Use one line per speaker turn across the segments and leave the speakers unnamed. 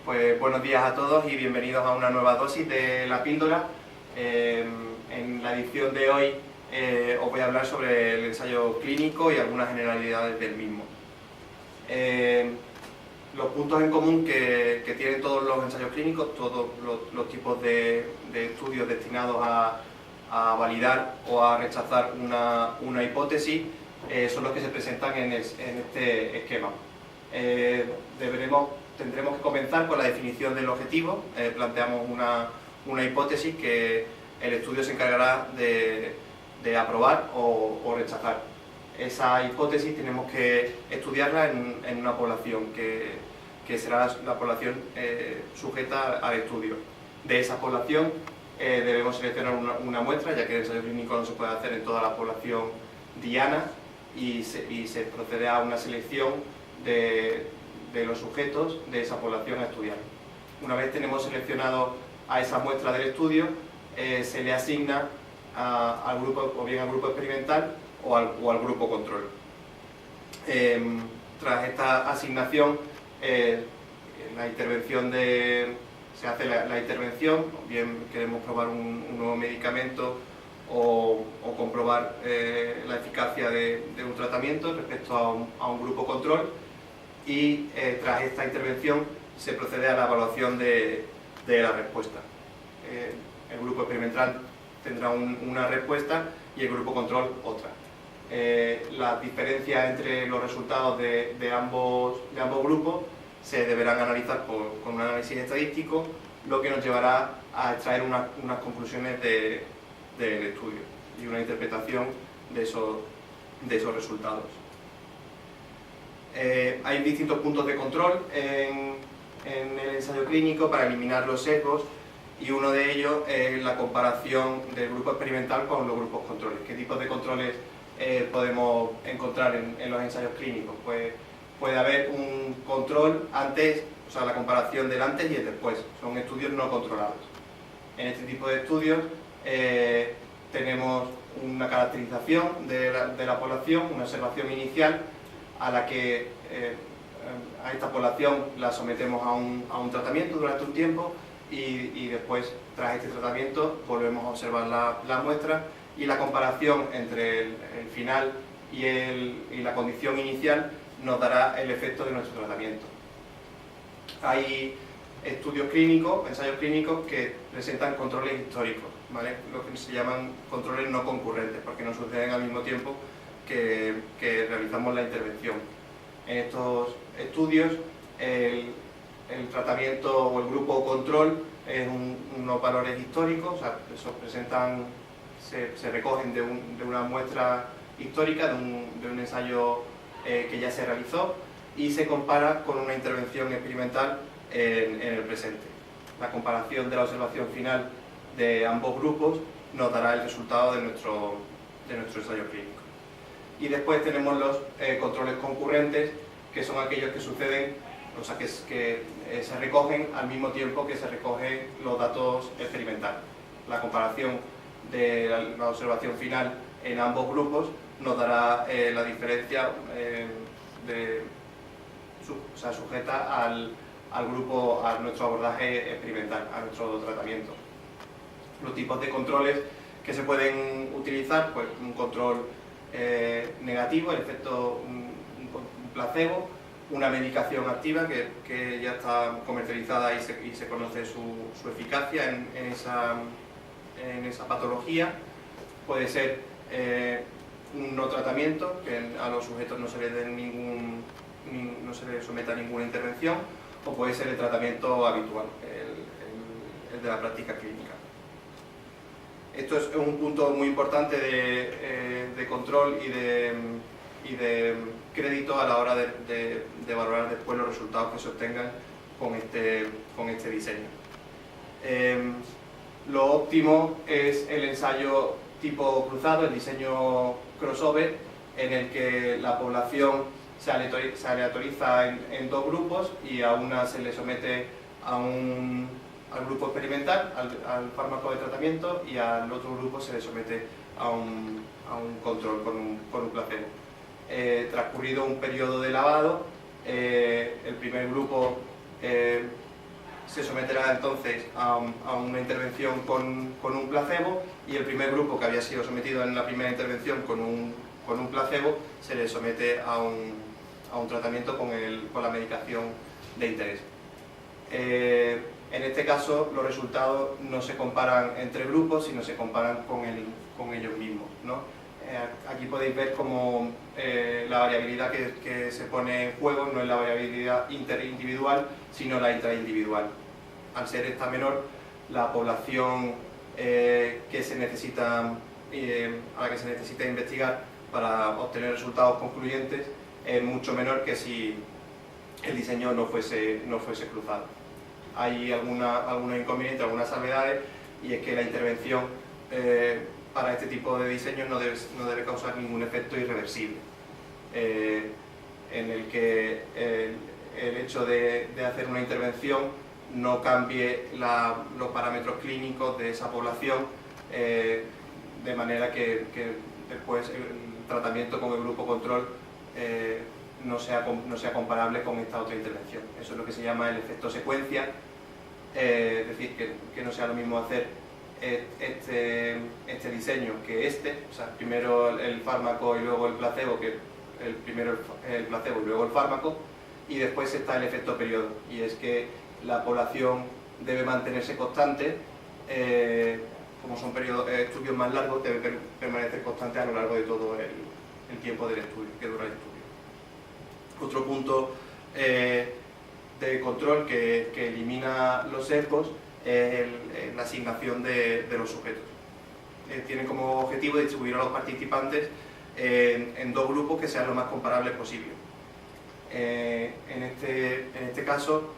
Pues buenos días a todos y bienvenidos a una nueva dosis de la píldora. En la edición de hoy os voy a hablar sobre el ensayo clínico y algunas generalidades del mismo. Los puntos en común que tienen todos los ensayos clínicos, todos los tipos de estudios destinados a validar o a rechazar una hipótesis, son los que se presentan en este esquema. Tendremos que comenzar con la definición del objetivo. Planteamos una hipótesis que el estudio se encargará de aprobar o rechazar. Esa hipótesis tenemos que estudiarla en una población que será la población sujeta al estudio. De esa población debemos seleccionar una muestra, ya que el ensayo clínico no se puede hacer en toda la población diana, y se procede a una selección de los sujetos de esa población a estudiar. Una vez tenemos seleccionado a esa muestra del estudio, se le asigna al grupo, o bien al grupo experimental o al grupo control. Tras esta asignación, se hace la intervención, o bien queremos probar un nuevo medicamento o comprobar la eficacia de un tratamiento respecto a un grupo control, y tras esta intervención se procede a la evaluación de la respuesta. El grupo experimental tendrá una respuesta y el grupo control otra. Las diferencias entre los resultados de ambos grupos se deberán analizar con un análisis estadístico, lo que nos llevará a extraer unas conclusiones del estudio y una interpretación de esos resultados. Hay distintos puntos de control en el ensayo clínico para eliminar los sesgos, y uno de ellos es la comparación del grupo experimental con los grupos controles. ¿Qué tipos de controles podemos encontrar en los ensayos clínicos? Pues puede haber un control antes, o sea, la comparación del antes y el después. Son estudios no controlados. En este tipo de estudios tenemos una caracterización de la población, una observación inicial, a la que a esta población la sometemos a un tratamiento durante un tiempo, y después, tras este tratamiento, volvemos a observar la muestra, y la comparación entre el final y la condición inicial nos dará el efecto de nuestro tratamiento. Hay estudios clínicos, ensayos clínicos, que presentan controles históricos, ¿vale? Lo que se llaman controles no concurrentes, porque no suceden al mismo tiempo que realizamos la intervención. En estos estudios el tratamiento o el grupo control es unos valores históricos, o sea, se recogen de una muestra histórica, de un ensayo que ya se realizó, y se compara con una intervención experimental en el presente. La comparación de la observación final de ambos grupos nos dará el resultado de nuestro ensayo clínico. Y después tenemos los controles concurrentes, que son aquellos que suceden, o sea, que se recogen al mismo tiempo que se recogen los datos experimentales. La comparación de la observación final en ambos grupos nos dará la diferencia sujeta al grupo, a nuestro abordaje experimental, a nuestro tratamiento. Los tipos de controles que se pueden utilizar, pues un control negativo, el efecto un placebo, una medicación activa que ya está comercializada y se conoce su eficacia en esa patología. Puede ser un no tratamiento, que a los sujetos no se les someta a ninguna intervención, o puede ser el tratamiento habitual, el de la práctica clínica. Esto es un punto muy importante de control y de crédito a la hora de valorar después los resultados que se obtengan con este diseño. Lo óptimo es el ensayo tipo cruzado, el diseño crossover, en el que la población se aleatoriza en dos grupos, y a una se le somete al grupo experimental, al fármaco de tratamiento, y al otro grupo se le somete a un control con un placebo. Transcurrido un periodo de lavado, el primer grupo se someterá entonces a una intervención con un placebo, y el primer grupo que había sido sometido en la primera intervención con un placebo se le somete a un tratamiento con la medicación de interés. En este caso los resultados no se comparan entre grupos, sino se comparan con ellos mismos, ¿no? Aquí podéis ver cómo la variabilidad que se pone en juego no es la variabilidad interindividual, sino la intraindividual. Al ser esta menor, la población a la que se necesita investigar para obtener resultados concluyentes es mucho menor que si el diseño no fuese cruzado. Hay algunos inconvenientes, algunas salvedades, y es que la intervención para este tipo de diseños no debe causar ningún efecto irreversible, en el que el hecho de hacer una intervención no cambie los parámetros clínicos de esa población, de manera que después el tratamiento con el grupo control no sea comparable con esta otra intervención. Eso es lo que se llama el efecto secuencia, es decir, que no sea lo mismo hacer este diseño que o sea, primero el fármaco y luego el placebo, que primero el placebo y luego el fármaco, y después está el efecto periodo, y es que la población debe mantenerse constante, como son estudios más largos, debe permanecer constante a lo largo de todo el tiempo del estudio, que dura el estudio. Otro punto de control que elimina los sesgos es la asignación de los sujetos. Tiene como objetivo distribuir a los participantes en dos grupos que sean lo más comparables posible. En este caso,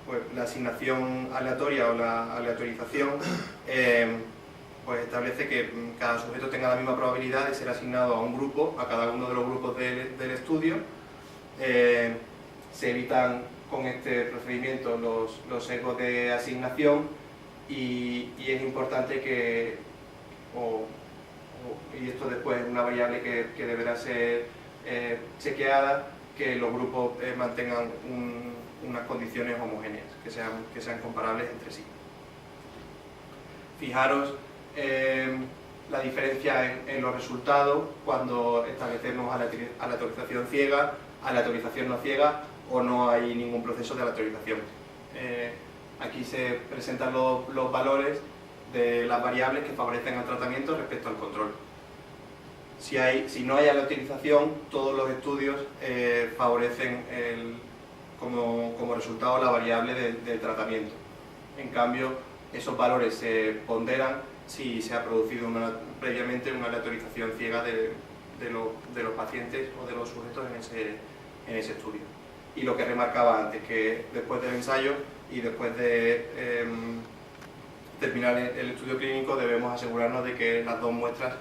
pues la asignación aleatoria o la aleatorización pues establece que cada sujeto tenga la misma probabilidad de ser asignado a un grupo, a cada uno de los grupos del estudio. Se evitan con este procedimiento los sesgos de asignación, y es importante y esto después es una variable que deberá ser chequeada, que los grupos mantengan unas condiciones homogéneas, que sean comparables entre sí. Fijaros la diferencia en los resultados cuando establecemos aleatorización ciega, aleatorización no ciega, o no hay ningún proceso de aleatorización. Aquí se presentan los valores de las variables que favorecen al tratamiento respecto al control. Si no hay aleatorización, todos los estudios favorecen como resultado la variable del tratamiento. En cambio, esos valores se ponderan si se ha producido previamente una aleatorización ciega de los pacientes o de los sujetos en ese estudio. Y lo que remarcaba antes, que después del ensayo y después de terminar el estudio clínico, debemos asegurarnos de que las dos muestras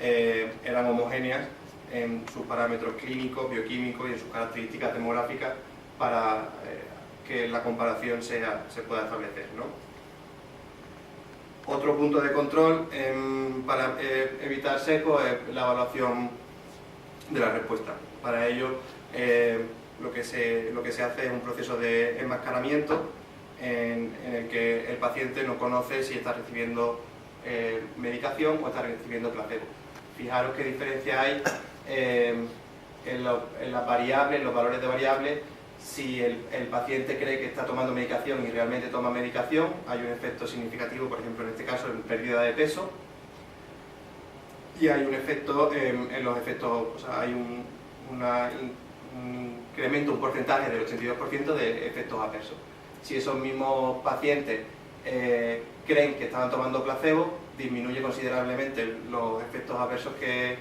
eran homogéneas en sus parámetros clínicos, bioquímicos y en sus características demográficas, para que la comparación se pueda establecer, ¿no? Otro punto de control para evitar sesgos es la evaluación de la respuesta. Para ello, lo que se hace es un proceso de enmascaramiento en el que el paciente no conoce si está recibiendo medicación o está recibiendo placebo. Fijaros qué diferencia hay en las variables, en los valores de variables. Si el paciente cree que está tomando medicación y realmente toma medicación, hay un efecto significativo, por ejemplo en este caso en pérdida de peso, y hay un efecto en los efectos, o sea, hay un incremento, un porcentaje del 82% de efectos adversos. Si esos mismos pacientes creen que estaban tomando placebo, disminuye considerablemente los efectos adversos que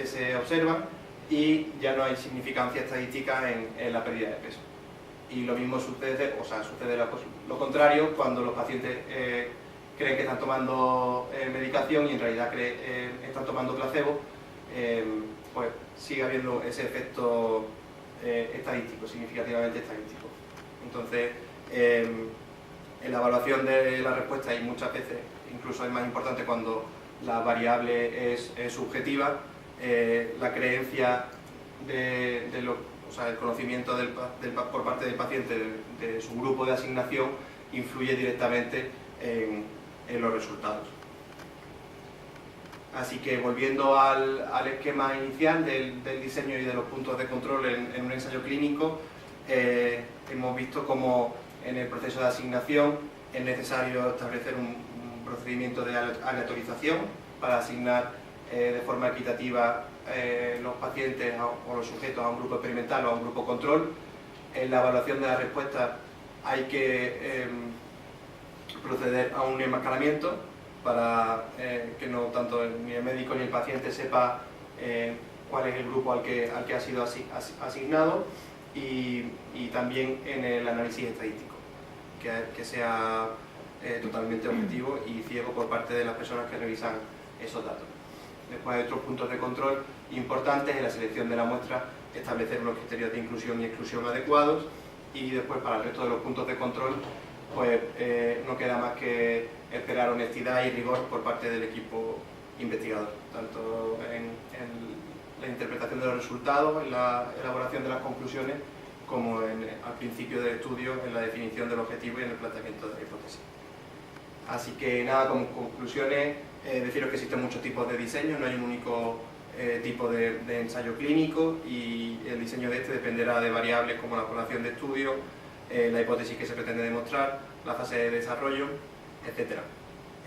se observan, y ya no hay significancia estadística en la pérdida de peso. Y lo mismo sucede lo contrario cuando los pacientes creen que están tomando medicación y en realidad están tomando placebo, pues sigue habiendo ese efecto estadístico, significativamente estadístico. Entonces, en la evaluación de la respuesta, y muchas veces incluso es más importante cuando la variable es subjetiva, la creencia o sea, el conocimiento por parte del paciente de su grupo de asignación influye directamente en los resultados. Así que volviendo al esquema inicial del diseño y de los puntos de control en un ensayo clínico, hemos visto cómo en el proceso de asignación es necesario establecer un procedimiento de aleatorización para asignar de forma equitativa los pacientes o los sujetos a un grupo experimental o a un grupo control. En la evaluación de la respuesta hay que proceder a un enmascaramiento para que no tanto ni el médico ni el paciente sepa cuál es el grupo al que ha sido asignado, y también en el análisis estadístico, que sea totalmente objetivo y ciego por parte de las personas que revisan esos datos. Después hay otros puntos de control importantes en la selección de la muestra, establecer unos criterios de inclusión y exclusión adecuados, y después para el resto de los puntos de control pues no queda más que esperar honestidad y rigor por parte del equipo investigador, tanto en la interpretación de los resultados, en la elaboración de las conclusiones, como al principio del estudio, en la definición del objetivo y en el planteamiento de la hipótesis. Así que nada, como conclusiones, deciros que existen muchos tipos de diseño, no hay un único tipo de ensayo clínico, y el diseño de este dependerá de variables como la población de estudio, la hipótesis que se pretende demostrar, la fase de desarrollo, etc.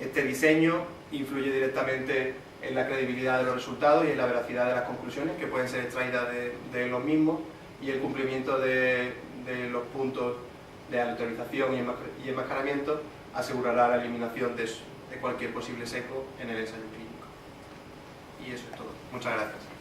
Este diseño influye directamente en la credibilidad de los resultados y en la veracidad de las conclusiones que pueden ser extraídas de los mismos, y el cumplimiento de los puntos de aleatorización y enmascaramiento asegurará la eliminación de cualquier posible sesgo en el ensayo clínico. Y eso es todo. Muchas gracias.